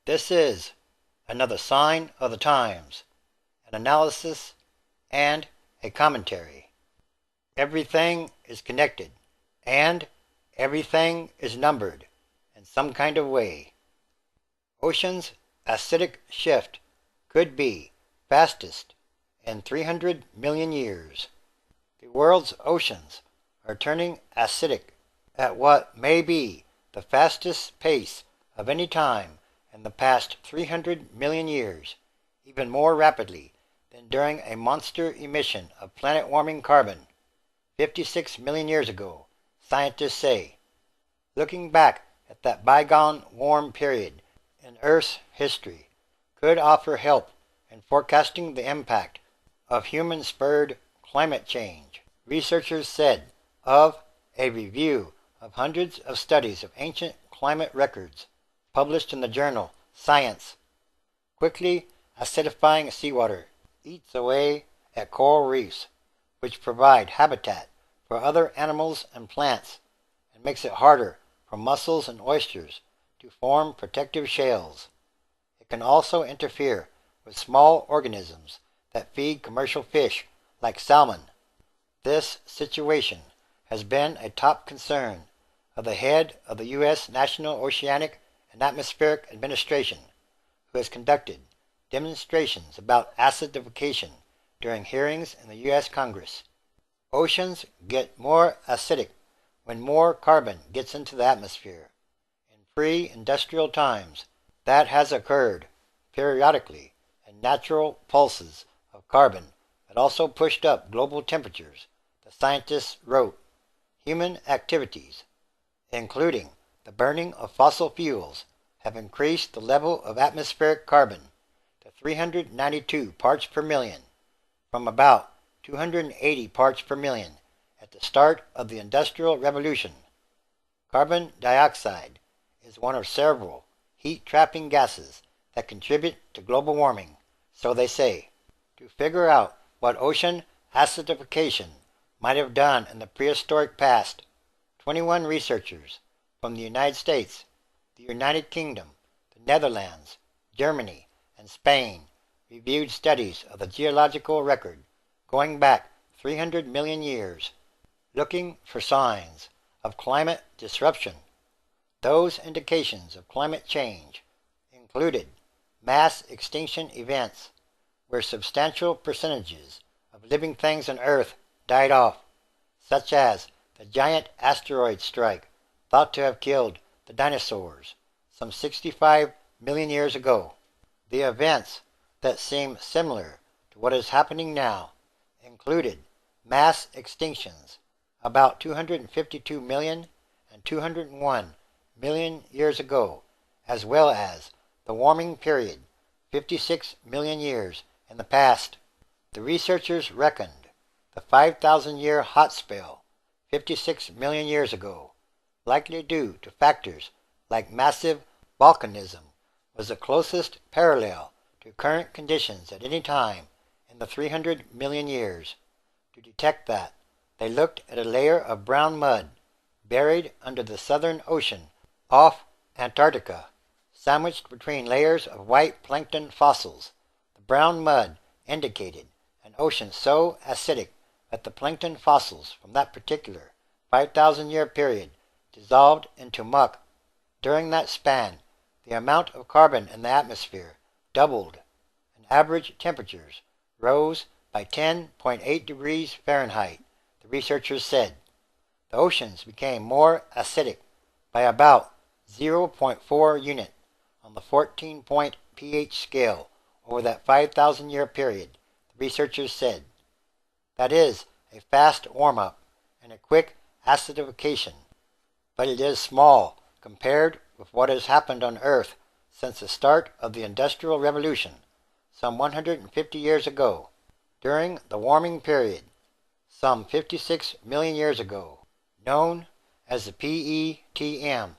This is another sign of the times, an analysis and a commentary. Everything is connected, and everything is numbered in some kind of way. Ocean's acidic shift could be fastest in 300 million years. The world's oceans are turning acidic at what may be the fastest pace of any time in the past 300 million years, even more rapidly than during a monster emission of planet-warming carbon 56 million years ago, scientists say. Looking back at that bygone warm period in Earth's history could offer help in forecasting the impact of human-spurred climate change. Researchers said of a review of hundreds of studies of ancient climate records published in the journal Science. Quickly acidifying seawater eats away at coral reefs, which provide habitat for other animals and plants, and makes it harder for mussels and oysters to form protective shells. It can also interfere with small organisms that feed commercial fish like salmon. This situation has been a top concern of the head of the U.S. National Oceanic and Atmospheric Administration, who has conducted demonstrations about acidification during hearings in the U.S. Congress. Oceans get more acidic when more carbon gets into the atmosphere. In pre-industrial times, that has occurred periodically in natural pulses of carbon that also pushed up global temperatures, the scientists wrote. Human activities, including the burning of fossil fuels, have increased the level of atmospheric carbon to 392 parts per million, from about 280 parts per million at the start of the Industrial Revolution. Carbon dioxide is one of several heat-trapping gases that contribute to global warming, so they say. To figure out what ocean acidification might have done in the prehistoric past, 21 researchers from the United States, the United Kingdom, the Netherlands, Germany, and Spain reviewed studies of the geological record going back 300 million years, looking for signs of climate disruption. Those indications of climate change included mass extinction events, where substantial percentages of living things on Earth died off, such as the giant asteroid strike thought to have killed the dinosaurs some 65 million years ago. The events that seem similar to what is happening now included mass extinctions about 252 million and 201 million years ago, as well as the warming period 56 million years in the past. The researchers reckoned the 5,000-year hot spell 56 million years ago, likely due to factors like massive volcanism, was the closest parallel to current conditions at any time in the 300 million years. To detect that, they looked at a layer of brown mud buried under the Southern Ocean off Antarctica, sandwiched between layers of white plankton fossils. The brown mud indicated an ocean so acidic that the plankton fossils from that particular 5,000-year period dissolved into muck. During that span, the amount of carbon in the atmosphere doubled, and average temperatures rose by 10.8 degrees Fahrenheit, the researchers said. The oceans became more acidic by about 0.4 unit on the 14-point pH scale over that 5,000-year period, the researchers said. That is a fast warm-up and a quick acidification, but it is small compared with what has happened on Earth since the start of the Industrial Revolution, some 150 years ago. During the warming period, some 56 million years ago, known as the PETM,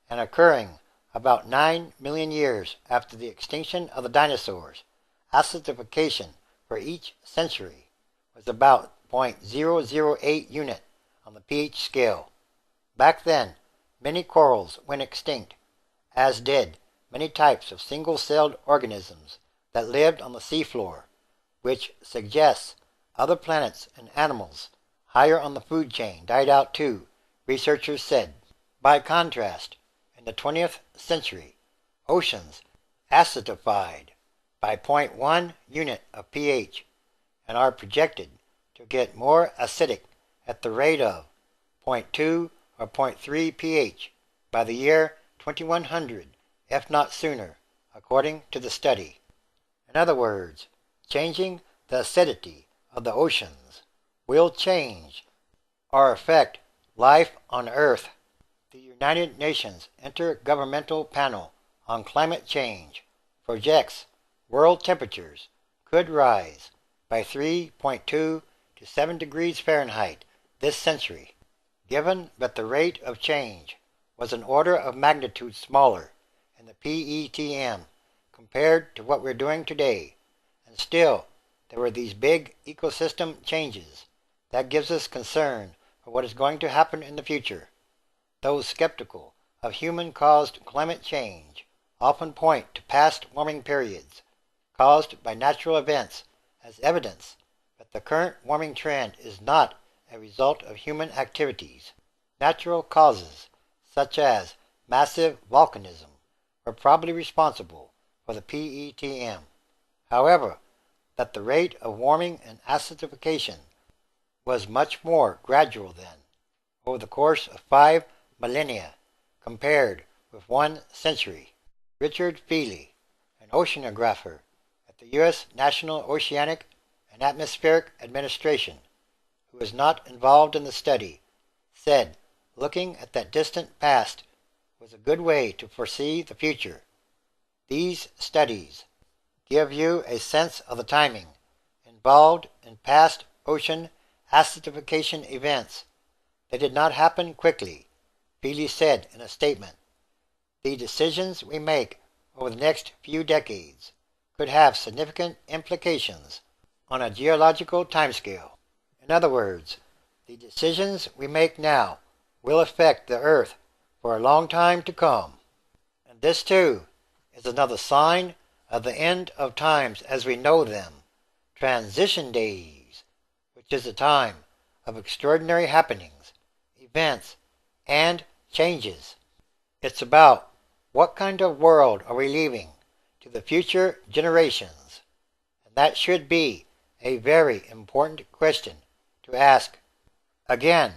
and occurring about 9 million years after the extinction of the dinosaurs, acidification for each century was about 0.008 unit on the pH scale. Back then, many corals went extinct, as did many types of single-celled organisms that lived on the seafloor, which suggests other planets and animals higher on the food chain died out too, researchers said. By contrast, in the 20th century, oceans acidified by 0.1 unit of pH and are projected to get more acidic at the rate of 0.2 or 0.3 pH by the year 2100, if not sooner, according to the study. In other words, changing the acidity of the oceans will change or affect life on Earth. The United Nations Intergovernmental Panel on Climate Change projects world temperatures could rise by 3.2 to 7 degrees Fahrenheit this century, given that the rate of change was an order of magnitude smaller in the PETM compared to what we're doing today, and still there were these big ecosystem changes. That gives us concern for what is going to happen in the future. Those skeptical of human-caused climate change often point to past warming periods caused by natural events as evidence that the current warming trend is not a result of human activities. Natural causes, such as massive volcanism, were probably responsible for the PETM. However, that the rate of warming and acidification was much more gradual then, over the course of 5 millennia, compared with 1 century. Richard Feely, an oceanographer at the U.S. National Oceanic and Atmospheric Administration, who was not involved in the study, said looking at that distant past was a good way to foresee the future. These studies give you a sense of the timing involved in past ocean acidification events. They did not happen quickly, Feely said in a statement. The decisions we make over the next few decades could have significant implications on a geological timescale. In other words, the decisions we make now will affect the Earth for a long time to come. And this too is another sign of the end of times as we know them, transition days, which is a time of extraordinary happenings, events, and changes. It's about what kind of world are we leaving to the future generations? And that should be a very important question to ask. Again,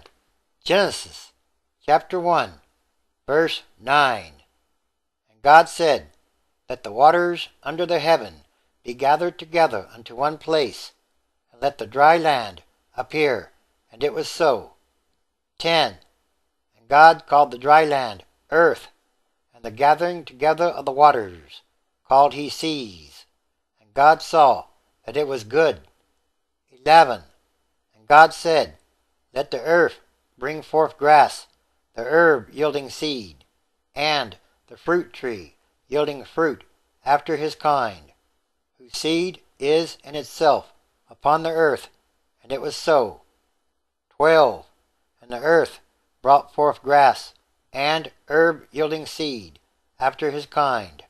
Genesis chapter 1, verse 9. And God said, let the waters under the heaven be gathered together unto one place, and let the dry land appear. And it was so. 10. And God called the dry land earth, and the gathering together of the waters called he seas. And God saw that it was good. 11. And God said, let the earth bring forth grass, the herb yielding seed, and the fruit tree yielding fruit after his kind, whose seed is in itself upon the earth. And it was so. 12. And the earth brought forth grass, and herb yielding seed after his kind,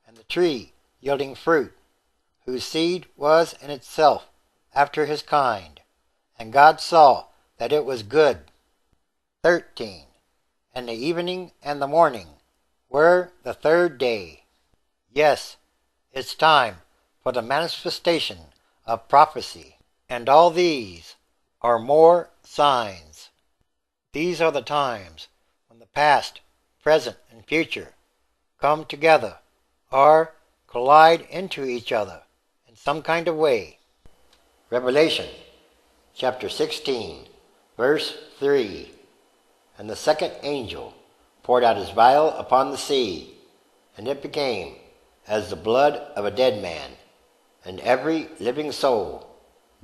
and the tree yielding fruit, whose seed was in itself after his kind. And God saw that it was good. 13. And the evening and the morning were the third day. Yes, it's time for the manifestation of prophecy. And all these are more signs. These are the times when the past, present, and future come together or collide into each other in some kind of way. Revelation chapter 16, verse 3. And the second angel poured out his vial upon the sea, and it became as the blood of a dead man, and every living soul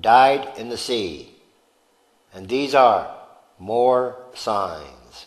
died in the sea. And these are more signs.